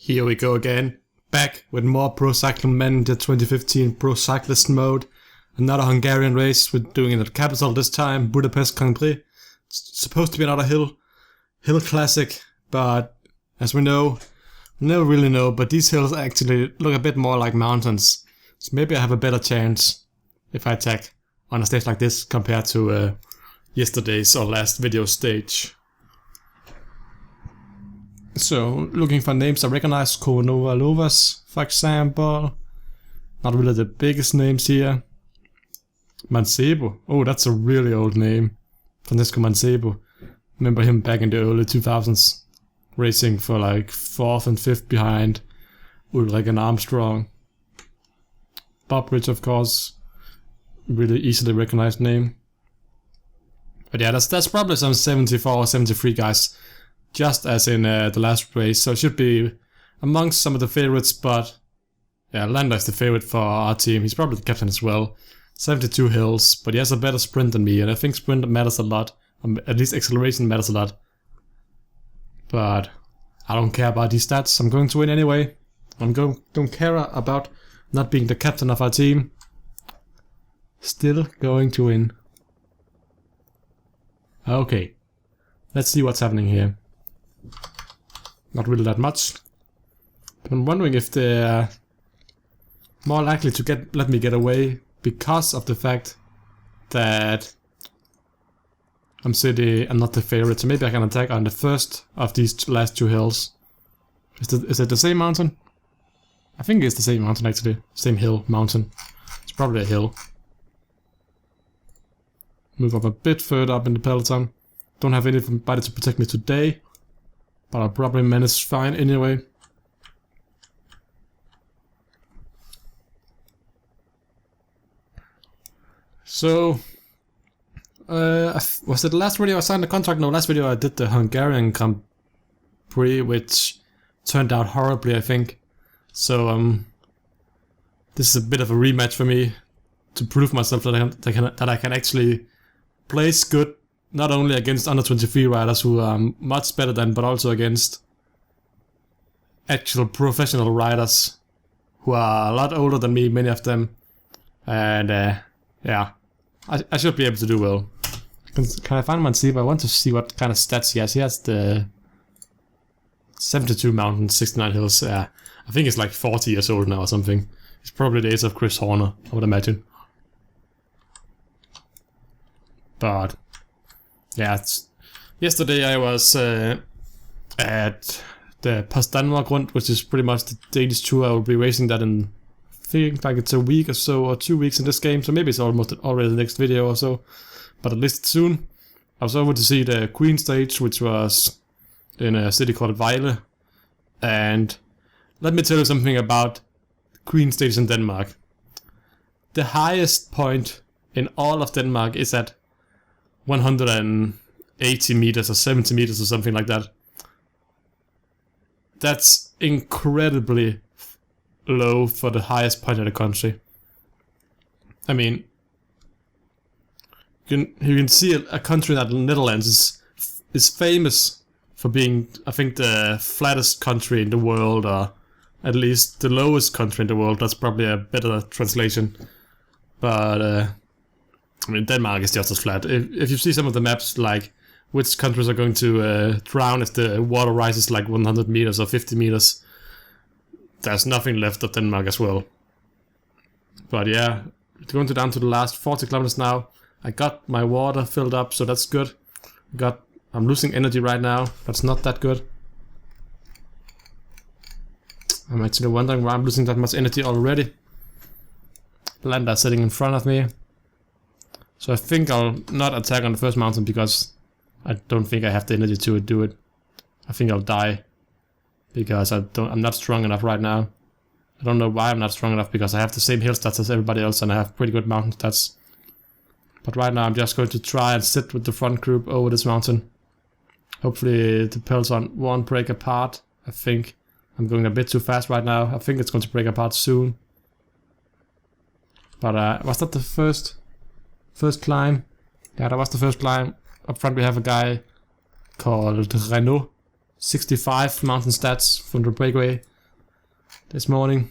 Here we go again, back with more Pro Cycling Manager 2015 Pro Cyclist Mode. Another Hungarian race, we're doing it at capital this time, Budapest Grand Prix. It's supposed to be another hill classic, but as we know, we never really know, but these hills actually look a bit more like mountains. So maybe I have a better chance if I attack on a stage like this compared to yesterday's or last video stage. So, looking for names I recognize, Kovanova Lovas, for example. Not really the biggest names here. Mancebo. Oh, that's a really old name. Francesco Mancebo. Remember him back in the early 2000s. Racing for like 4th and 5th behind Ulrich and Armstrong. Bobridge, of course. Really easily recognized name. But yeah, that's probably some 74 or 73 guys. Just as in the last race, so it should be amongst some of the favorites, but yeah, Landa is the favorite for our team. He's probably the captain as well. 72 hills, but he has a better sprint than me, and I think sprint matters a lot. At least acceleration matters a lot. But I don't care about these stats. I'm going to win anyway. Don't care about not being the captain of our team. Still going to win. Okay, let's see what's happening here. Not really that much. But I'm wondering if they're more likely to let me get away because of the fact that I'm not the favorite. So maybe I can attack on the first of these last two hills. Is it the same mountain? I think it's the same mountain actually. Same hill, mountain. It's probably a hill. Move up a bit further up in the peloton. Don't have anybody to protect me today. But I'll probably manage fine anyway. So, was it the last video I signed the contract? No, last video I did the Hungarian Grand Prix, which turned out horribly, I think. So, this is a bit of a rematch for me to prove myself that I can actually place good. Not only against under 23 riders who are much better than, but also against actual professional riders who are a lot older than me, many of them. And yeah, I should be able to do well. Can I find Mancebo? I want to see what kind of stats he has. He has the 72 mountains, 69 hills. I think he's like 40 years old now or something. He's probably the age of Chris Horner, I would imagine. But yeah, yesterday I was at the Post Denmark Run, which is pretty much the Danish tour. I will be racing that in, I think like it's a week or so, or 2 weeks in this game, so maybe it's almost already the next video or so, but at least soon. I was over to see the Queen stage, which was in a city called Vejle, and let me tell you something about Queen stage in Denmark. The highest point in all of Denmark is at 180 meters or 70 meters or something like that. That's incredibly low for the highest point in the country. I mean, you can see a country that the Netherlands is famous for being, I think, the flattest country in the world, or at least the lowest country in the world. That's probably a better translation. But I mean, Denmark is just as flat. If you see some of the maps, like which countries are going to drown if the water rises like 100 meters or 50 meters, there's nothing left of Denmark as well. But yeah, going down to the last 40 kilometers now. I got my water filled up, so that's good. I'm losing energy right now. That's not that good. I'm actually wondering why I'm losing that much energy already. Landa sitting in front of me. So I think I'll not attack on the first mountain because I don't think I have the energy to do it. I think I'll die because I'm not strong enough right now. I don't know why I'm not strong enough, because I have the same hill stats as everybody else and I have pretty good mountain stats. But right now I'm just going to try and sit with the front group over this mountain. Hopefully the peloton won't break apart. I think I'm going a bit too fast right now. I think it's going to break apart soon. But was that the first climb? Yeah, that was the first climb. Up front we have a guy called Renault. 65 mountain stats from the breakaway. this morning.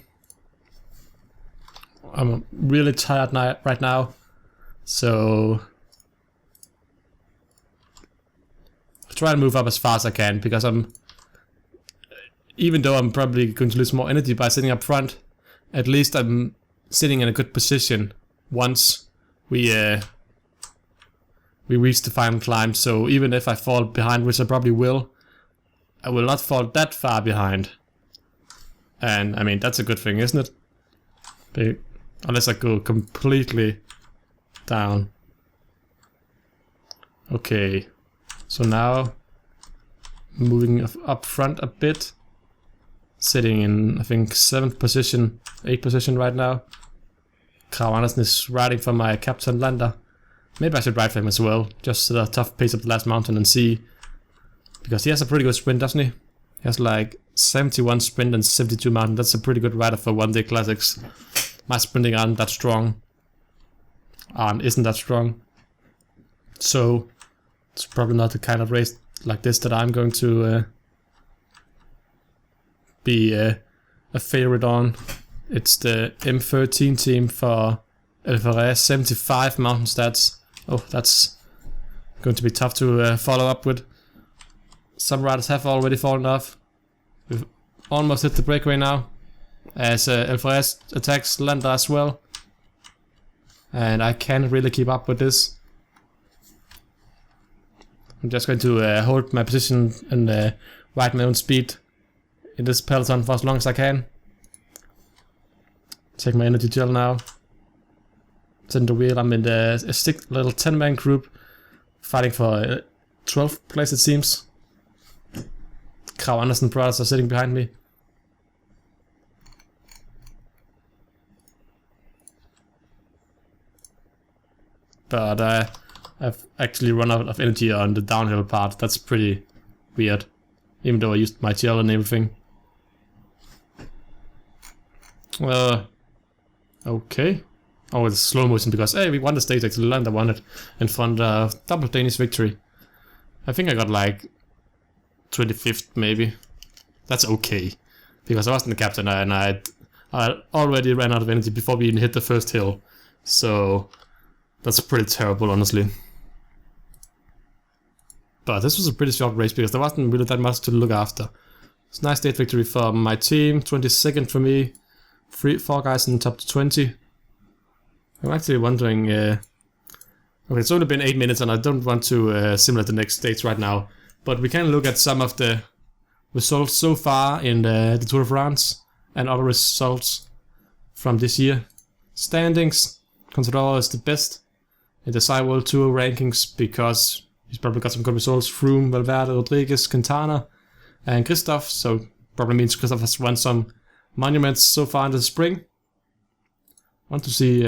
I'm really tired right now, so I'll try to move up as fast as I can, because even though I'm probably going to lose more energy by sitting up front, at least I'm sitting in a good position once we reach the final climb. So even if I fall behind, which I probably will, I will not fall that far behind. And I mean, that's a good thing, isn't it? Unless I go completely down. Okay, so now moving up front a bit, sitting in I think 7th position, 8th position right now. Krav Andersen is riding for my captain lander. Maybe I should ride for him as well, just the tough pace of the last mountain and see, because he has a pretty good sprint, doesn't he? He has like 71 sprint and 72 mountain. That's a pretty good rider for one day classics. My sprinting aren't that strong, and isn't that strong, so it's probably not the kind of race like this that I'm going to be a favorite on. It's the M13 team for LFRS, 75 mountain stats. Oh, that's going to be tough to follow up with. Some riders have already fallen off. We've almost hit the breakaway now, as LFRS attacks Lander as well. And I can't really keep up with this. I'm just going to hold my position and ride my own speed in this peloton for as long as I can. Take my energy gel now. Center wheel. I'm in a little 10-man group, fighting for 12th place it seems. Krav Andersen brothers are sitting behind me. But I've actually run out of energy on the downhill part. That's pretty weird, even though I used my gel and everything. Okay. Oh, it's slow motion because, hey, we won the stage actually. Lander won it in front of double Danish victory. I think I got like 25th maybe. That's okay, because I wasn't the captain and I already ran out of energy before we even hit the first hill. So that's pretty terrible, honestly. But this was a pretty short race because there wasn't really that much to look after. It's a nice stage victory for my team, 22nd for me, 4 guys in the top 20. I'm actually wondering, okay, it's only been 8 minutes and I don't want to simulate the next stage right now, but we can look at some of the results so far in the Tour de France and other results from this year. Standings, Contador is the best in the Cyclist World Tour rankings because he's probably got some good results. Froome, Valverde, Rodriguez, Quintana and Christoph, so probably means Christoph has won some monuments so far in the spring. I want to see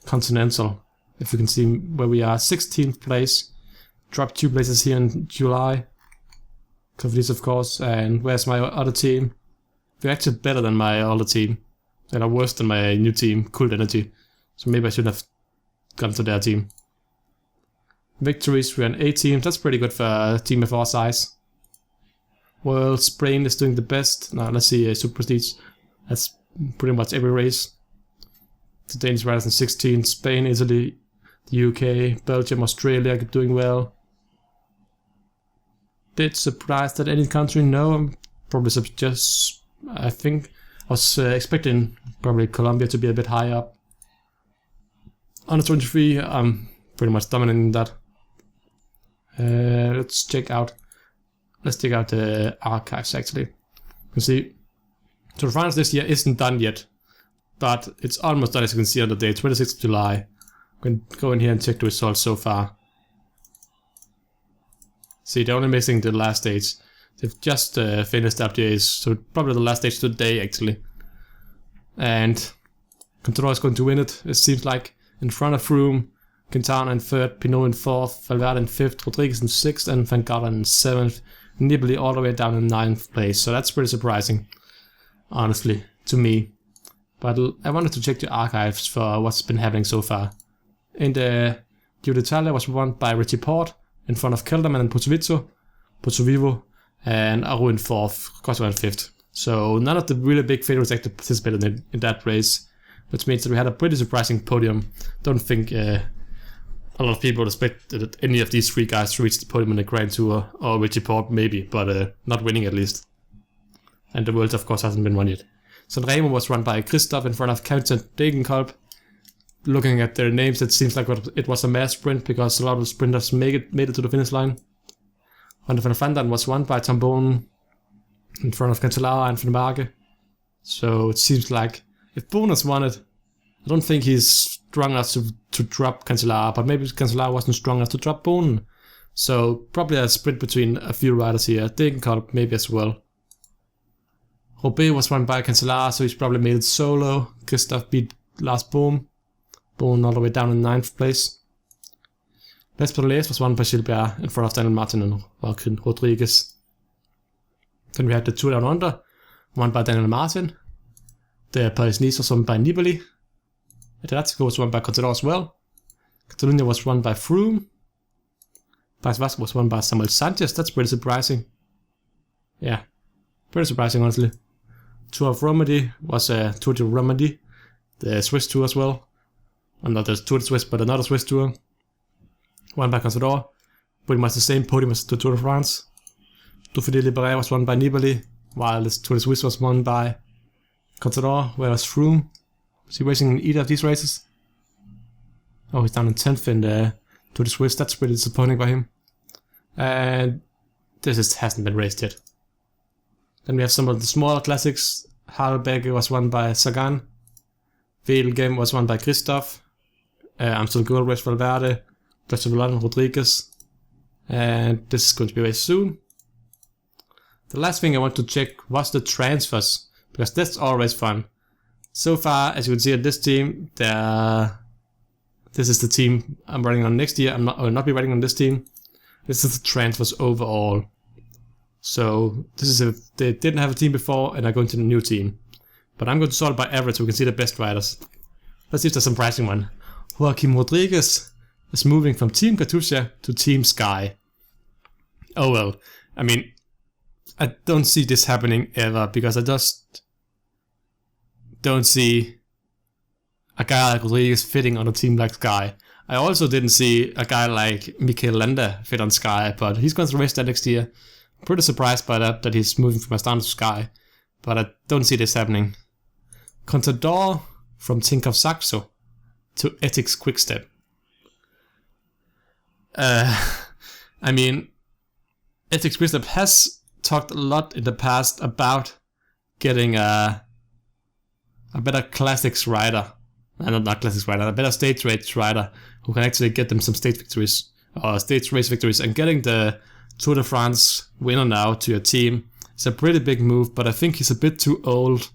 Continental, if you can see where we are. 16th place, dropped 2 places here in July. Confidence, of course, and where's my other team? They're actually better than my other team. They are worse than my new team, Cult Energy. So maybe I should have gone to their team. Victories, we're on 18th. That's pretty good for a team of our size. World Sprain is doing the best. Now let's see Super Prestige. That's pretty much every race. The Danish riders in 16th. Spain, Italy, the UK, Belgium, Australia doing well. Bit surprised at any country? No, I'm probably just. I think I was expecting probably Colombia to be a bit higher up. Under 23, I'm pretty much dominating that. Let's check out the archives actually. You can see Tour de France this year isn't done yet, but it's almost done, as you can see on the day, 26th of July. I'm going to go in here and check the results so far. See, they're only missing the last stage. They've just finished WTAs, so probably the last stage today actually. And Contador is going to win it, it seems like, in front of Froome, Quintana in 3rd, Pinot in 4th, Valverde in 5th, Rodriguez in 6th, and Van Garderen in 7th. Nibali all the way down in 9th place, so that's pretty surprising, honestly, to me. But I wanted to check the archives for what's been happening so far. In the Giro d'Italia was won by Richie Porte, in front of Kelderman and Pozzovivo, and Aru in 4th, Costa in 5th. So none of the really big favorites actually participated in that race, which means that we had a pretty surprising podium. Don't think a lot of people expected any of these 3 guys to reach the podium in the Grand Tour, or Richie Porte maybe, but not winning at least. And the World, of course, hasn't been won yet. Sanremo was run by Christoph in front of Captain TINKOFF. Looking at their names, it seems like it was a mass sprint because a lot of sprinters made it to the finish line. Ronde van Vlaanderen was won by Tom Bonen in front of Cancellara and Van Marke. So it seems like if Bonen has won it, I don't think he's strong enough to drop Cancellara, but maybe Cancellara wasn't strong enough to drop Bonen. So probably a sprint between a few riders here. TINKOFF maybe as well. Roubaix was won by Cancellara, so he's probably made it solo. Christoph beat Lars Bohm. Bohm all the way down in 9th place. Les Pedalés was won by Gilbert in front of Daniel Martin and Joaquin Rodriguez. Then we had the Tour Down Under, won by Daniel Martin. The Paris-Nice was won by Nibali. Adriatico was won by Contador as well. Catalunya was won by Froome. País Vasco was won by Samuel Sanchez. That's pretty surprising. Yeah, pretty surprising honestly. Tour of Romandy was a Tour de Romandy, the Swiss tour as well. Well, not the Tour de Suisse, but another Swiss tour. Won by Contador. Pretty much the same podium as the Tour de France. Dauphiné Libéré was won by Nibali, while the Tour de Suisse was won by Contador, whereas Froome, was he racing in either of these races? Oh, he's down in 10th in the Tour de Suisse. That's pretty disappointing by him. And this hasn't been raced yet. Then we have some of the smaller classics. Harelbeke was won by Sagan. Wevelgem was won by Christoph. Amstel Gold Race Valverde. Festival Rodriguez. And this is going to be raced soon. The last thing I want to check was the transfers, because that's always fun. So far, as you can see on this team, this is the team I'm running on next year. I will not be running on this team. This is the transfers overall. So this is if they didn't have a team before and are going to the new team. But I'm going to sort it by average so we can see the best riders. Let's see if there's a surprising one. Joaquim Rodriguez is moving from Team Katusha to Team Sky. Oh well, I mean, I don't see this happening ever because I just don't see a guy like Rodriguez fitting on a team like Sky. I also didn't see a guy like Mikel Landa fit on Sky, but he's going to race that next year. I'm pretty surprised by that he's moving from Astana to Sky, but I don't see this happening. Contador from Tinkoff Saxo to Ethics Quickstep. I mean, Ethics Quickstep has talked a lot in the past about getting a better classics rider. Not classics rider, a better stage race rider who can actually get them some stage victories or stage race victories, and getting the Tour de France winner now to your team is a pretty big move, but I think he's a bit too old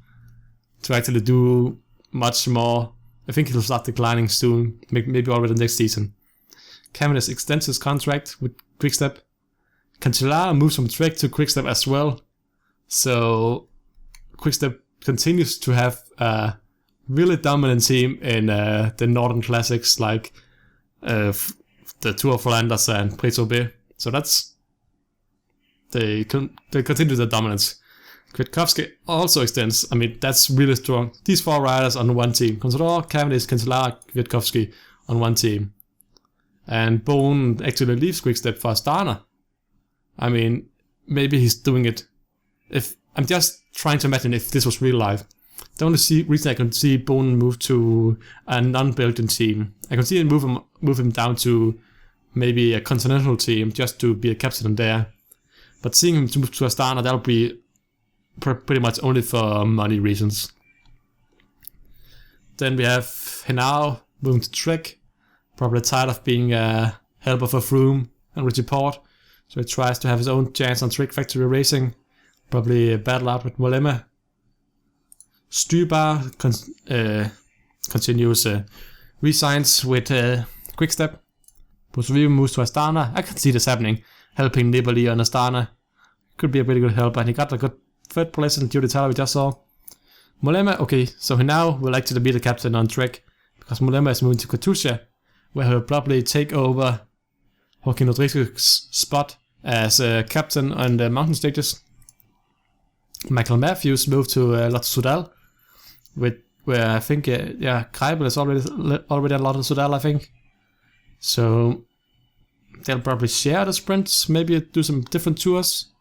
to actually do much more. I think he'll start declining soon, maybe already next season. Cavendish extends his contract with Quickstep. Cancellara moves from Trek to Quickstep as well. So Quickstep continues to have a really dominant team in the Northern Classics, like the Tour of Flanders and Paris-Roubaix. So they continue the dominance. Kwiatkowski also extends. I mean, that's really strong. These 4 riders on one team. Contador, Cavendish, Cancellara, Kwiatkowski on one team. And Bonen actually leaves Quickstep for Astana. I mean, maybe he's doing it. If I'm just trying to imagine if this was real life. The only reason I can see Bonen move to a non-Belgian team, I can see him move him down to maybe a continental team just to be a captain there. But seeing him move to Astana, that'll be pretty much only for money reasons. Then we have Henao moving to Trek, probably tired of being a helper for Froome and Richie Porte, so he tries to have his own chance on Trek Factory Racing, probably battle out with Mollema. Stuybar continues resigns with Quickstep. Bosovio moves to Astana. I can see this happening, helping Nibali on Astana. Could be a pretty good help, and he got a good 3rd place in the Giro d'Italia we just saw. Mollema, okay, so he now will actually be the captain on Trek, because Mollema is moving to Katusha, where he'll probably take over Joaquin Rodriguez's spot as captain on the mountain stages. Michael Matthews moved to Lotto Soudal, where I think Kreibel is already on Lotto Soudal, I think. So they'll probably share the sprints, maybe do some different tours.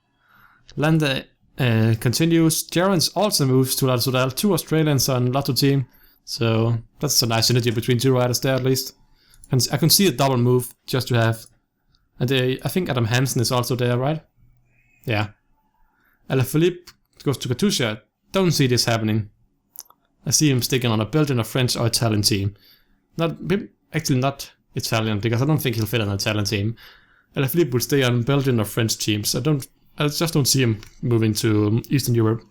Landa continues. Gerrans also moves to Lotto Soudal, 2 Australians on Lotto team. So that's a nice synergy between 2 riders there at least. And I can see a double move just to have. And I think Adam Hansen is also there, right? Yeah. Alaphilippe goes to Katusha. Don't see this happening. I see him sticking on a Belgian, a French, or Italian team. Actually not Italian, because I don't think he'll fit on an Italian team. Alaphilippe will stay on Belgian or French teams. I just don't see him moving to Eastern Europe.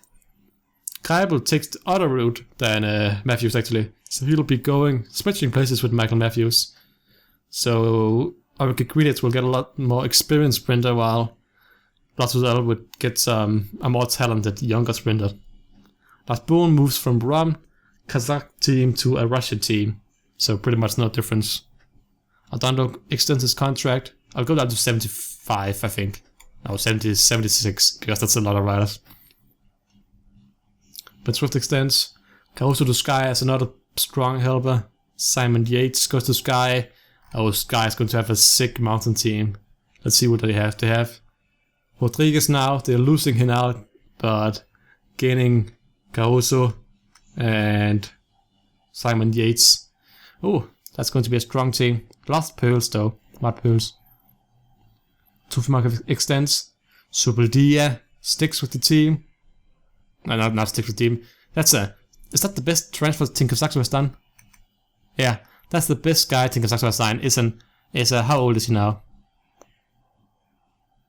Kreibel takes the other route than Matthews actually. So he'll be switching places with Michael Matthews. So our Gigridians will get a lot more experienced sprinter, while Lotto Soudal would get a more talented younger sprinter. Lars Boone moves from one Kazakh team to a Russian team. So pretty much no difference. Adondo extends his contract. I'll go down to 75, I think. No, 76, because that's a lot of riders. But Swift extends. Caruso to Sky as another strong helper. Simon Yates goes to Sky. Oh, Sky is going to have a sick mountain team. Let's see what they have. They have Rodriguez now. They're losing him out, but gaining Caruso and Simon Yates. Oh, that's going to be a strong team. Lost Pearls though. Mud Pearls. Tufimark extends. Subeldia sticks with the team. No, not sticks with the team. Is that the best transfer TINKOFF Saxo has done? Yeah, that's the best guy TINKOFF Saxo has signed. How old is he now?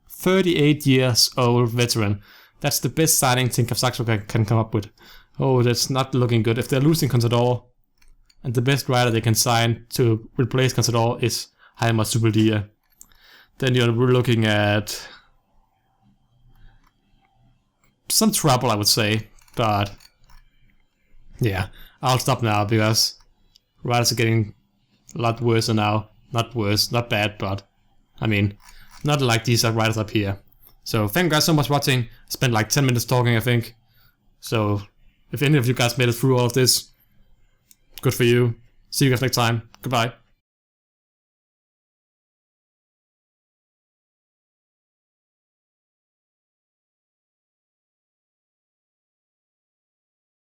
38 years old veteran. That's the best signing TINKOFF Saxo can come up with. Oh, that's not looking good. If they're losing Contador, and the best rider they can sign to replace Contador is Heimer Subeldia, then you're looking at some trouble, I would say. But yeah, I'll stop now because riders are getting a lot worse now. Not worse, not bad, but I mean, not like these riders up here. So thank you guys so much for watching. Spent like 10 minutes talking, I think. So if any of you guys made it through all of this, good for you. See you guys next time. Goodbye.